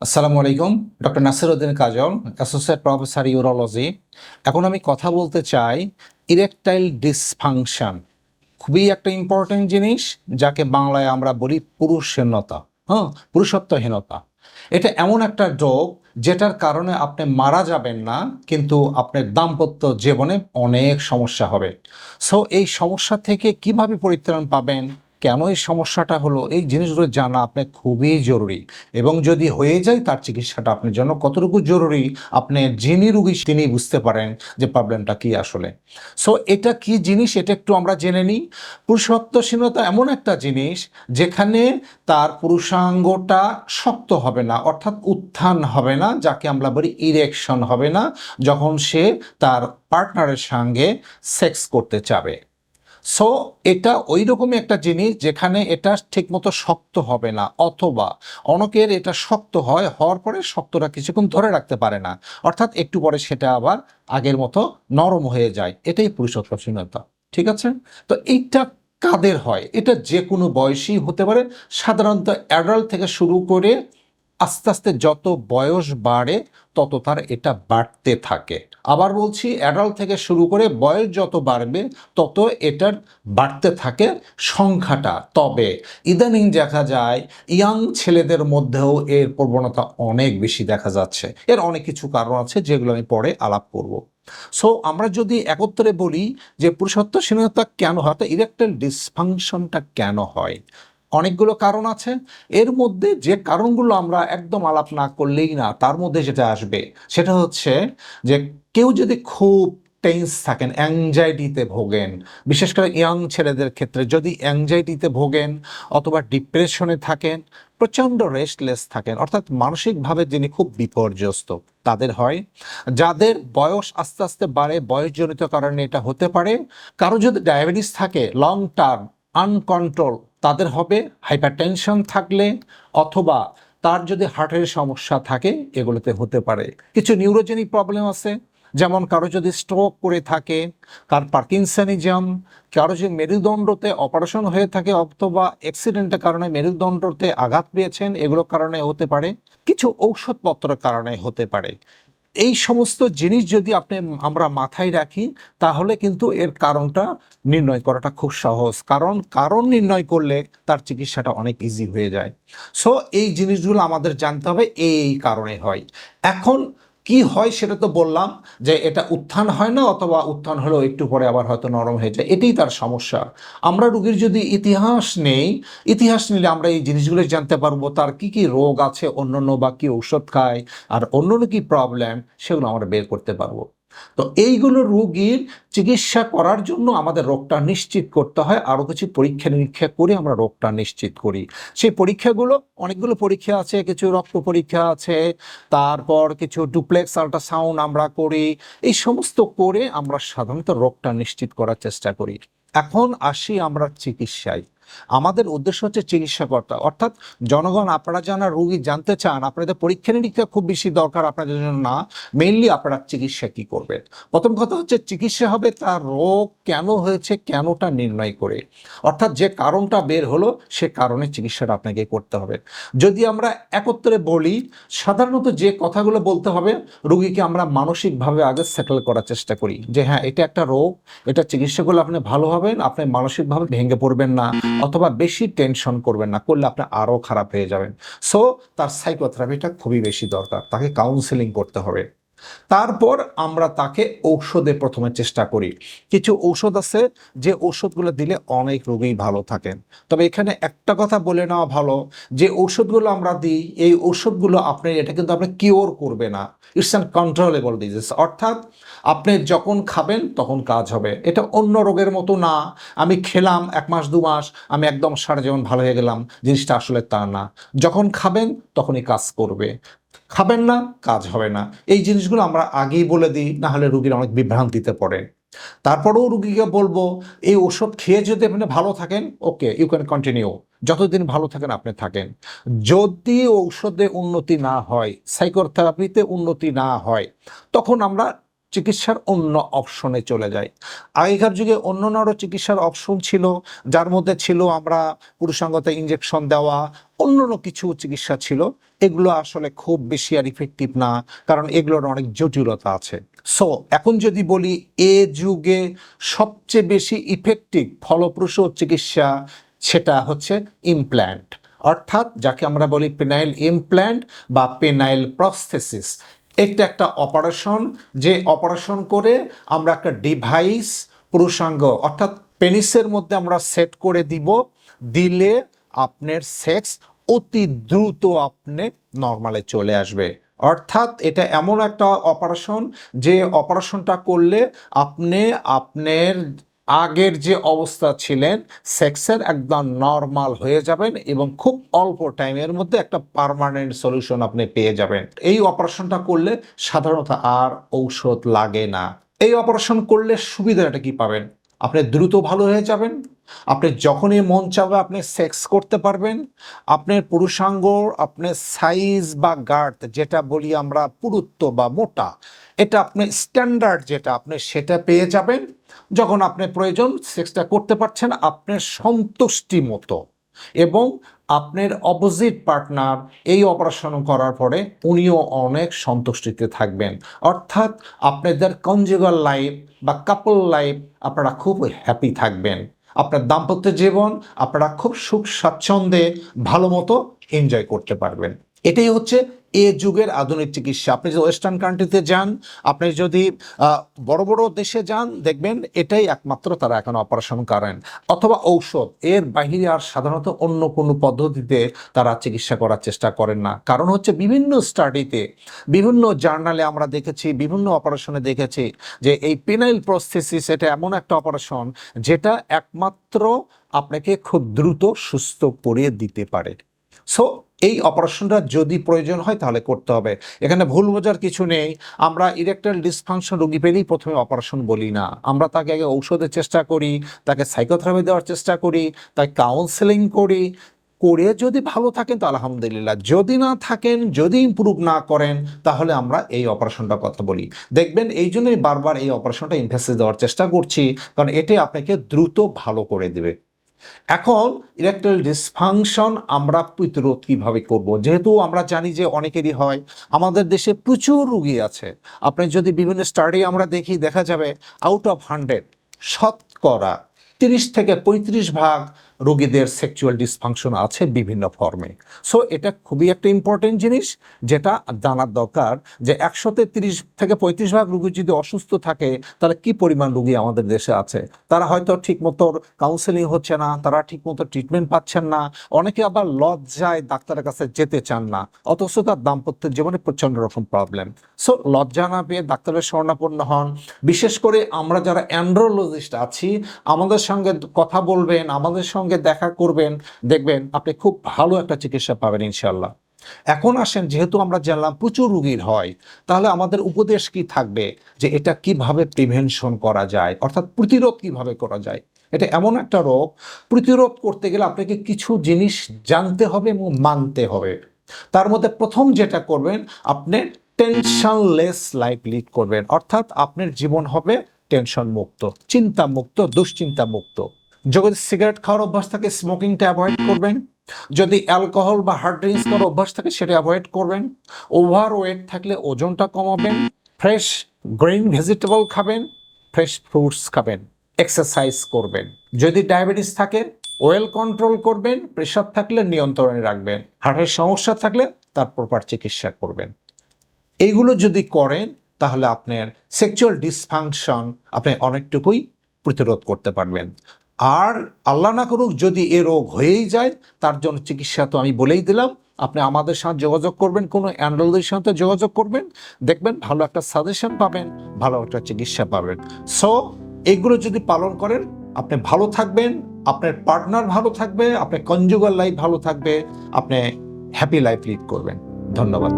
আসসালামু আলাইকুম। ডক্টর নাসিরউদ্দিন কাজল, associate professor urology. এখন আমি কথা বলতে চাই ইরেকটাইল ডিসফাংশন। খুবই একটা ইম্পর্টেন্ট জিনিস, যাকে বাংলায় আমরা বলি পুরুষহীনতা। হ্যাঁ, পুরুষত্বহীনতা। এটা এমন একটা রোগ যেটার কারণে আপনি মারা যাবেন না, কিন্তু আপনার দাম্পত্য জীবনে অনেক সমস্যা হবে। সো এই সমস্যা থেকে কিভাবে পরিত্রাণ পাবেন, কেন এই সমস্যাটা হলো, এই জিনিসগুলো জানা আপনার খুবই জরুরি। এবং যদি হয়ে যায় তার চিকিৎসাটা আপনার জন্য কতটুকু জরুরি, আপনি যিনি রুগী তিনি বুঝতে পারেন যে প্রবলেমটা কি আসলে। সো এটা কি জিনিস, এটা একটু আমরা জেনে নিই। পুরুষত্বহীনতা এমন একটা জিনিস যেখানে তার পুরুষাঙ্গটা শক্ত হবে না, অর্থাৎ উত্থান হবে না, যাকে আমরা বলি ইরেকশন হবে না যখন সে তার পার্টনারের সঙ্গে সেক্স করতে চাবে। সো এটা ওই রকমই একটা জিনিস যেখানে এটা ঠিকমতো শক্ত হবে না, অথবা অনেকের এটা শক্ত হয়, হওয়ার পরে শক্তটা কিছুক্ষণ ধরে রাখতে পারে না, অর্থাৎ একটু পরে সেটা আবার আগের মতো নরম হয়ে যায়। এটাই পুরুষত্বহীনতা। ঠিক আছে? তো এইটা কাদের হয়? এটা যে কোনো বয়সী হতে পারে। সাধারণত অ্যাডাল্ট থেকে শুরু করে আস্তে আস্তে যত বয়স বাড়ে তত তার এটা বাড়তে থাকে। আবার বলছি, অ্যাডাল্ট থেকে শুরু করে বয়স যত বাড়বে তত এটার বাড়তে থাকে সংখ্যাটা। তবে ইদানিং দেখা যায় ইয়াং ছেলেদের মধ্যেও এর প্রবণতা অনেক বেশি দেখা যাচ্ছে। এর অনেক কিছু কারণ আছে যেগুলো আমি পরে আলাপ করব। সো আমরা যদি একত্রে বলি যে পুরুষত্বহীনতা কেন হয়, ইরেকটাইল ডিসফাংশনটা কেন হয়, অনেকগুলো কারণ আছে। এর মধ্যে যে কারণগুলো আমরা একদম আলাপ না করলেই না, তার মধ্যে যেটা আসবে সেটা হচ্ছে যে কেউ যদি খুব টেন্স থাকেন, অ্যাংজাইটিতে ভোগেন, বিশেষ করে ইয়াং ছেলেদের ক্ষেত্রে যদি অ্যাংজাইটিতে ভোগেন অথবা ডিপ্রেশনে থাকেন, প্রচণ্ড রেস্টলেস থাকেন, অর্থাৎ মানসিকভাবে যিনি খুব বিপর্যস্ত, তাদের হয়। যাদের বয়স আস্তে আস্তে বাড়ে, বয়সজনিত কারণে এটা হতে পারে। কারো যদি ডায়াবেটিস থাকে লং টার্ম আনকন্ট্রোল, তাদের হবে। হাইপারটেনশন থাকলে অথবা তার যদি হার্টের সমস্যা থাকে, এগুলোতে হতে পারে। কিছু নিউরোজেনিক প্রবলেম আছে, যেমন কারো যদি স্ট্রোক করে থাকে, কার পার্কিনসনিজম, কারো যদি মেরুদণ্ডতে অপারেশন হয়ে থাকে অথবা অ্যাক্সিডেন্টের কারণে মেরুদণ্ডতে আঘাত পেয়েছেন, এগুলোর কারণে হতে পারে। কিছু ঔষধপত্রের কারণে হতে পারে। এই সমস্ত জিনিস যদি আমরা মাথায় রাখি, তাহলে কিন্তু এর কারণটা নির্ণয় করাটা খুব সহজ, কারণ কারণ নির্ণয় করলে তার চিকিৎসাটা অনেক ইজি হয়ে যায়। সো এই জিনিসগুলো আমাদের জানতে হবে এই কারণে হয়। এখন কি হয় সেটা তো বললাম, যে এটা উত্থান হয় না, অথবা উত্থান হলেও একটু পরে আবার হয়তো নরম হয়ে যায়, এটাই তার সমস্যা। আমরা রোগীর যদি ইতিহাস নেই, ইতিহাস নিলে আমরা এই জিনিসগুলো জানতে পারবো, তার কি কি রোগ আছে অন্যান্য, বা কি ঔষধ খায়, আর অন্যান্য কি প্রবলেম, সেগুলো আমরা বের করতে পারবো। তো এইগুলো রোগীর চিকিৎসা করার জন্য আমাদের রোগটা নিশ্চিত করতে হয়, আরও কিছু পরীক্ষা নিরীক্ষা করে আমরা রোগটা নিশ্চিত করি। সেই পরীক্ষাগুলো, অনেকগুলো পরীক্ষা আছে, কিছু রক্ত পরীক্ষা আছে, তারপর কিছু ডুপ্লেক্স আল্ট্রাসাউন্ড আমরা করি। এই সমস্ত করে আমরা সাধারণত রোগটা নিশ্চিত করার চেষ্টা করি। এখন আসি আমরা চিকিৎসায়। আমাদের উদ্দেশ্য হচ্ছে চিকিৎসা কর্তা, অর্থাৎ জনগণ, আপনারা যারা রোগী জানতে চান, আপনাদের পরীক্ষা নিরীক্ষা খুব বেশি দরকার আপনাদের জন্য না, মেইনলি আপনারা চিকিৎসা কি করবেন। প্রথম কথা হচ্ছে চিকিৎসা হবে তার রোগ কেন হয়েছে, কেনটা নির্ণয় করে, অর্থাৎ যে কারণটা বের হলো সে কারণে চিকিৎসাটা আপনাকে করতে হবে। যদি আমরা একত্রে বলি, সাধারণত যে কথাগুলো বলতে হবে, রোগীকে আমরা মানসিকভাবে আগে সেটেল করার চেষ্টা করি, যে হ্যাঁ এটা একটা রোগ, এটা চিকিৎসা করলে আপনি ভালো হবেন, আপনি মানসিকভাবে ভেঙে পড়বেন না, অথবা বেশি টেনশন করবেন না, করলে আপনি আরও খারাপ হয়ে যাবেন। সো তার সাইকোথেরাপিটা খুবই বেশি দরকার, তাকে কাউন্সেলিং করতে হবে। তারপর আমরা তাকে ঔষধে প্রথমে চেষ্টা করি। কিছু ঔষধ আছে যে ঔষধগুলো দিলে অনেক রোগী ভালো থাকেন। তবে এখানে একটা কথা বলে নেওয়া ভালো, যে ঔষধগুলো আমরা দিই, এই ঔষধগুলো এটা কিন্তু আপনি কিওর করবে না। ইটস অ্যান কন্ট্রোলেবল ডিজিজ, অর্থাৎ আপনি যখন খাবেন তখন কাজ হবে। এটা অন্য রোগের মতো না, আমি খেলাম 1 মাস 2 মাস আমি একদম সারা জীবন ভালো হয়ে গেলাম, জিনিসটা আসলে তা না। যখন খাবেন তখনই কাজ করবে, খাবেন না কাজ হবে না। এই জিনিসগুলো আমরা আগেই বলে দিই, না হলে রুগীরা অনেক বিভ্রান্তিতে পড়ে। তারপরেও রুগীকে বলবো, এই ওষুধ খেয়ে যদি আপনি ভালো থাকেন, ওকে ইউ ক্যান কন্টিনিউ, যতদিন ভালো থাকেন আপনি থাকেন। যদি ঔষধে উন্নতি না হয়, সাইকোথেরাপিতে উন্নতি না হয়, তখন আমরা চিকিৎসার অন্য অপশনে চলে যাই। আগেকার যুগে অন্য আরও চিকিৎসার অপশন ছিল, যার মধ্যে ছিল আমরা পুরুষাঙ্গতে ইঞ্জেকশন দেওয়া, অন্য কিছু চিকিৎসা ছিল। এগুলো আসলে খুব বেশি আর ইফেক্টিভ না, কারণ এগুলোর অনেক জটিলতা আছে। সো এখন যদি বলি এ যুগে সবচেয়ে বেশি ইফেক্টিভ ফলপ্রসূ চিকিৎসা, সেটা হচ্ছে ইমপ্ল্যান্ট, অর্থাৎ যাকে আমরা বলি পেনাইল ইমপ্ল্যান্ট বা পেনাইল প্রস্থেসিস। এটা একটা অপারেশন, যে অপারেশন করে আমরা একটা ডিভাইস পুরুষাঙ্গ অর্থাৎ পেনিসের মধ্যে আমরা সেট করে দিলে আপনার সেক্স অতি দ্রুত আপনি নর্মালে চলে আসবে। অর্থাৎ এটা এমন একটা অপারেশন, যে অপারেশনটা করলে আপনি আপনার আগের যে অবস্থা ছিলেন সেক্সের একদম নর্মাল হয়ে যাবেন এবং খুব অল্প টাইমের মধ্যে একটা পার্মানেন্ট সলিউশন আপনি পেয়ে যাবেন। এই অপারেশনটা করলে সাধারণত আর ঔষধ লাগে না। এই অপারেশন করলে সুবিধাটা কি পাবেন? আপনি দ্রুত ভালো হয়ে যাবেন, আপনি যখনই মন চাবে আপনি সেক্স করতে পারবেন, আপনার পুরুষাঙ্গ আপনার সাইজ বা গার্ড যেটা বলি আমরা পুরুত্ব বা মোটা, এটা আপনি স্ট্যান্ডার্ড যেটা আপনি সেটা পেয়ে যাবেন। যখন আপনি প্রয়োজন সেক্সটা করতে পারছেন আপনার সন্তুষ্টি মতো, এবং আপনার অপোজিট পার্টনার এই অপারেশন করার পরে উনিও অনেক সন্তুষ্টিতে থাকবেন। অর্থাৎ আপনাদের কনজুগাল লাইফ বা কাপল লাইফ আপনারা খুব হ্যাপি থাকবেন। আপনার দাম্পত্য জীবন আপনারা খুব সুখ স্বাচ্ছন্দ্যে ভালো মতো এনজয় করতে পারবেন। এটাই হচ্ছে এ যুগের আধুনিক চিকিৎসা। আপনি যদি ওয়েস্টার্ন কান্ট্রিতে যান, আপনি যদি বড় বড় দেশে যান, দেখবেন এটাই একমাত্র তারা এখন অপারেশন করেন, অথবা ঔষধ। এর বাইরে আর সাধারণত অন্য কোনো পদ্ধতিতে তারা চিকিৎসা করার চেষ্টা করেন না। কারণ হচ্ছে বিভিন্ন স্টাডিতে, বিভিন্ন জার্নালে আমরা দেখেছি, বিভিন্ন অপারেশনে দেখেছি যে এই পেনাইল প্রস্থেসিস এটা এমন একটা অপারেশন যেটা একমাত্র আপনাকে খুব দ্রুত সুস্থ করে দিতে পারে। সো এই অপারেশনটা যদি প্রয়োজন হয় তাহলে করতে হবে। এখানে ভুল বোঝার কিছু নেই। আমরা ইরেকটাইল ডিসফাংশন রোগী পেলেই প্রথমে অপারেশন বলি না, আমরা তাকে আগে ঔষধের চেষ্টা করি, তাকে সাইকোথেরাপি দেওয়ার চেষ্টা করি, তাকে কাউন্সেলিং করি, করে যদি ভালো থাকেন তো আলহামদুলিল্লাহ, যদি না থাকেন, যদি ইমপ্রুভ না করেন, তাহলে আমরা এই অপারেশনটার কথা বলি। দেখবেন এই জন্যই বারবার এই অপারেশনটা এমফাসিস দেওয়ার চেষ্টা করছি, কারণ এটি আপনাকে দ্রুত ভালো করে দেবে। এখন ইরেকটাইল ডিসফাংশন আমরা প্রতিরোধ কিভাবে করব? যেহেতু আমরা জানি যে অনেকেরই হয়, আমাদের দেশে প্রচুর রোগী আছে। আপনি যদি বিভিন্ন স্টাডি আমরা দেখি, দেখা যাবে আউট অফ 100 শতকরা 30 থেকে 35% রোগীদের সেক্সুয়াল ডিসফাংশন আছে বিভিন্ন ফর্মে। সো এটা খুবই একটা ইম্পর্টেন্ট জিনিস, যেটা জানার দরকার যে 100-তে 30 থেকে 35% রোগী যদি অসুস্থ থাকে, তাহলে কি পরিমাণ রোগী আমাদের দেশে আছে। তারা হয়তো ঠিকমতো কাউন্সেলিং হচ্ছে না, তারা ঠিকমতো ট্রিটমেন্ট পাচ্ছেন না, অনেকে আবার লজ্জায় ডাক্তারের কাছে যেতে চান না, অথচ তার দাম্পত্য জীবনে প্রচণ্ড রকম প্রবলেম। সো লজ্জা না পেয়ে ডাক্তারের শরণাপন্ন হন। বিশেষ করে আমরা যারা অ্যান্ড্রোলজিস্ট আছি, আমাদের সঙ্গে কথা বলবেন, আমাদের সঙ্গে দেখা করবেন, দেখবেন আপনি খুব ভালো একটা চিকিৎসা পাবেন ইনশাল্লাহ। এখন আসেন, যেহেতু আমরা জানলাম প্রচুর রোগীর হয়, তাহলে আমাদের উপদেশ কি থাকবে যে এটা কিভাবে প্রিভেনশন করা যায়, অর্থাৎ প্রতিরোধ কিভাবে করা যায়। এটা এমন একটা রোগ, প্রতিরোধ করতে গেলে আপনাকে কিছু জিনিস জানতে হবে এবং মানতে হবে। তার মধ্যে প্রথম যেটা করবেন, আপনি টেনশনলেস লাইফ লিড করবেন, অর্থাৎ আপনার জীবন হবে টেনশন মুক্ত, চিন্তা মুক্ত, দুশ্চিন্তা মুক্ত। যদি সিগারেট খাওয়ার অভ্যাস থাকে স্মোকিংটা অ্যাভয়েড করবেন, যদি অ্যালকোহল বা হার্ড ড্রিঙ্কস করার অভ্যাস থাকে সেটা অ্যাভয়েড করবেন, ওভার ওয়েট থাকলে ওজনটা কমাবেন, ফ্রেশ গ্রিন ভেজিটেবল খাবেন, ফ্রেশ ফ্রুটস খাবেন, এক্সারসাইজ করবেন। যদি ডায়াবেটিস থাকে ওয়েল কন্ট্রোল করবেন, প্রেশার থাকলে নিয়ন্ত্রণে রাখবেন, হার্টের সমস্যা থাকলে তার প্রপার চিকিৎসা করবেন। এইগুলো যদি করেন তাহলে আপনার সেক্সুয়াল ডিসফাংশন আপনি অনেকটুকুই প্রতিরোধ করতে পারবেন। আর আল্লাহ না করুক যদি এ রোগ হয়েই যায়, তার জন্য চিকিৎসা তো আমি বলেই দিলাম। আপনি আমাদের সাথে যোগাযোগ করবেন, কোনো অ্যান্ড্রোলজির সাথে যোগাযোগ করবেন, দেখবেন ভালো একটা সাজেশন পাবেন, ভালো একটা চিকিৎসা পাবেন। সো এগুলো যদি পালন করেন আপনি ভালো থাকবেন, আপনার পার্টনার ভালো থাকবে, আপনার কনজুগাল লাইফ ভালো থাকবে, আপনি হ্যাপি লাইফ লিড করবেন। ধন্যবাদ।